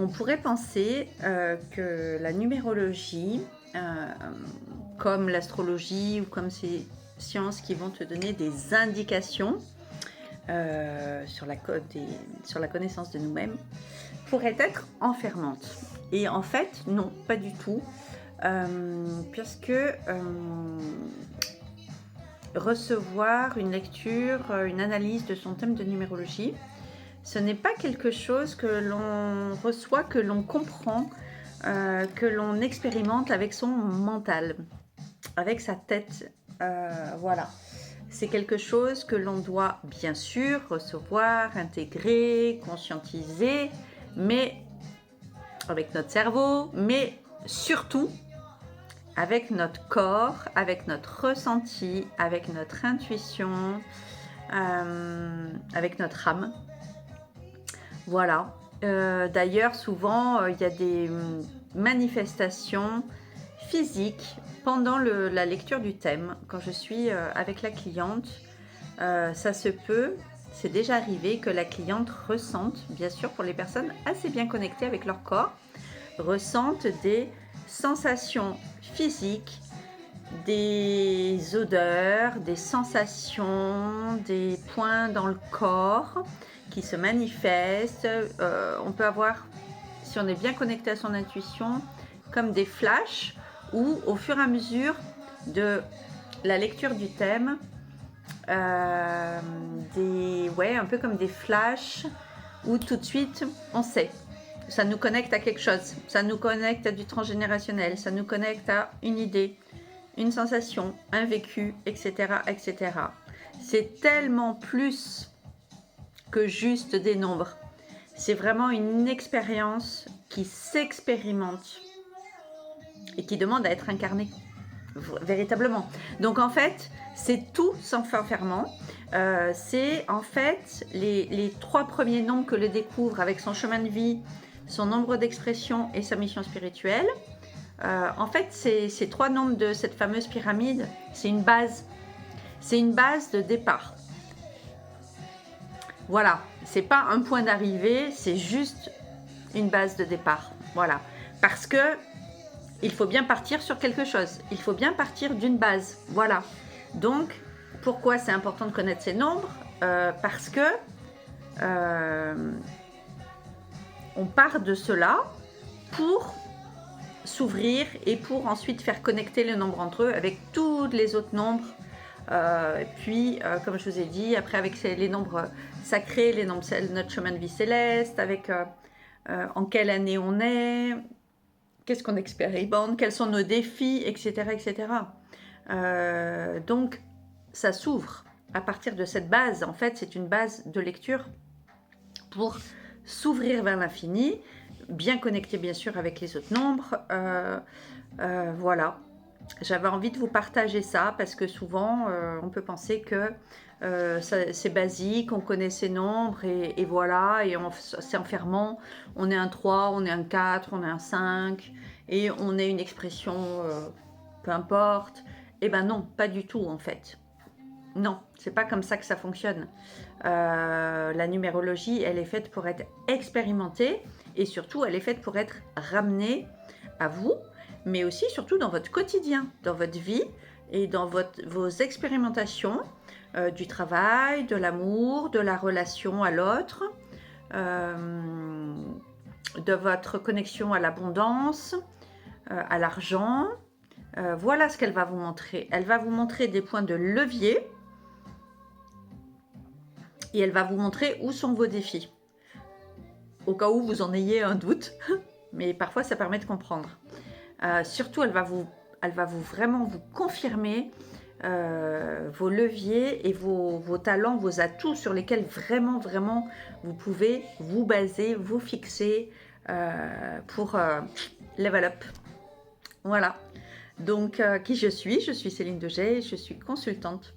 On pourrait penser que la numérologie, comme l'astrologie ou comme ces sciences qui vont te donner des indications sur la connaissance de nous-mêmes, pourrait être enfermante. Et en fait, non, pas du tout. Puisque recevoir une lecture, une analyse de son thème de numérologie, ce n'est pas quelque chose que l'on reçoit, que l'on comprend, que l'on expérimente avec son mental, avec sa tête. Voilà. C'est quelque chose que l'on doit bien sûr recevoir, intégrer, conscientiser, mais avec notre cerveau, mais surtout avec notre corps, avec notre ressenti, avec notre intuition, avec notre âme. Voilà. D'ailleurs, souvent, il y a des manifestations physiques pendant la lecture du thème. Quand je suis avec la cliente, ça se peut, c'est déjà arrivé que la cliente ressente, bien sûr pour les personnes assez bien connectées avec leur corps, ressentent des sensations physiques, des odeurs, des sensations, des points dans le corps qui se manifestent. On peut avoir, si on est bien connecté à son intuition, comme des flashs où au fur et à mesure de la lecture du thème, un peu comme des flashs où tout de suite on sait. Ça nous connecte à quelque chose, ça nous connecte à du transgénérationnel, ça nous connecte à une idée, une sensation, un vécu, etc. etc. C'est tellement plus que juste des nombres. C'est vraiment une expérience qui s'expérimente et qui demande à être incarnée, véritablement. Donc en fait, c'est tout sans ferment. C'est en fait les 3 premiers nombres que le découvre avec son chemin de vie, son nombre d'expression et sa mission spirituelle. En fait, ces 3 nombres de cette fameuse pyramide, c'est une base. C'est une base de départ. Voilà, c'est pas un point d'arrivée, c'est juste une base de départ. Voilà, parce que il faut bien partir sur quelque chose. Il faut bien partir d'une base. Voilà. Donc, pourquoi c'est important de connaître ces nombres ? Parce que on part de cela pour s'ouvrir et pour ensuite faire connecter les nombres entre eux avec tous les autres nombres. Puis, comme je vous ai dit, après avec les nombres sacrés, les nombres, notre chemin de vie céleste, avec en quelle année on est, qu'est-ce qu'on expérimente, quels sont nos défis, etc. etc. Donc, ça s'ouvre à partir de cette base. En fait, c'est une base de lecture pour s'ouvrir vers l'infini, bien connecté bien sûr avec les autres nombres. Voilà. J'avais envie de vous partager ça parce que souvent, on peut penser que c'est basique, on connaît ces nombres et voilà, et c'est enfermant. On est un 3, on est un 4, on est un 5 et on est une expression, peu importe. Eh ben non, pas du tout en fait. Non, c'est pas comme ça que ça fonctionne. La numérologie, elle est faite pour être expérimentée et surtout, elle est faite pour être ramenée à vous, mais aussi surtout dans votre quotidien, dans votre vie et dans vos expérimentations du travail, de l'amour, de la relation à l'autre, de votre connexion à l'abondance, à l'argent. Voilà ce qu'elle va vous montrer. Elle va vous montrer des points de levier et elle va vous montrer où sont vos défis. Au cas où vous en ayez un doute, mais parfois ça permet de comprendre. Surtout, elle va vraiment vous confirmer vos leviers et vos talents, vos atouts sur lesquels vraiment vous pouvez vous baser, vous fixer pour level up. Voilà. Donc, qui je suis Céline Degey, je suis consultante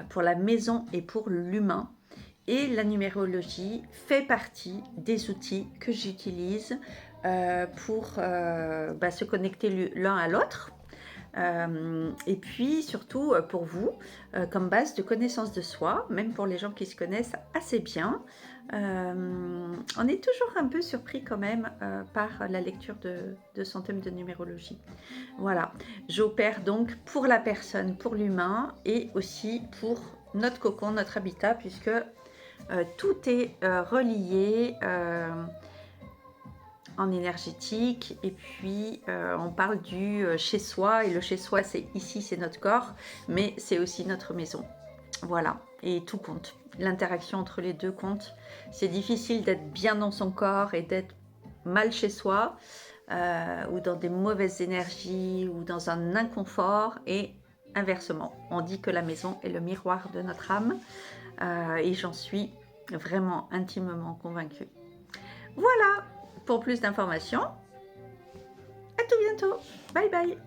pour la maison et pour l'humain. Et la numérologie fait partie des outils que j'utilise pour se connecter l'un à l'autre. Et puis surtout pour vous, comme base de connaissance de soi, même pour les gens qui se connaissent assez bien, On est toujours un peu surpris quand même par la lecture de son thème de numérologie. Voilà, j'opère donc pour la personne, pour l'humain et aussi pour notre cocon, notre habitat, puisque tout est relié en énergétique. Et puis on parle du chez soi, et le chez soi, c'est ici, c'est notre corps, mais c'est aussi notre maison. Voilà, et tout compte. L'interaction entre les deux compte. C'est difficile d'être bien dans son corps et d'être mal chez soi, ou dans des mauvaises énergies, ou dans un inconfort, et inversement. On dit que la maison est le miroir de notre âme, et j'en suis vraiment intimement convaincue. Voilà, pour plus d'informations, à tout bientôt. Bye bye.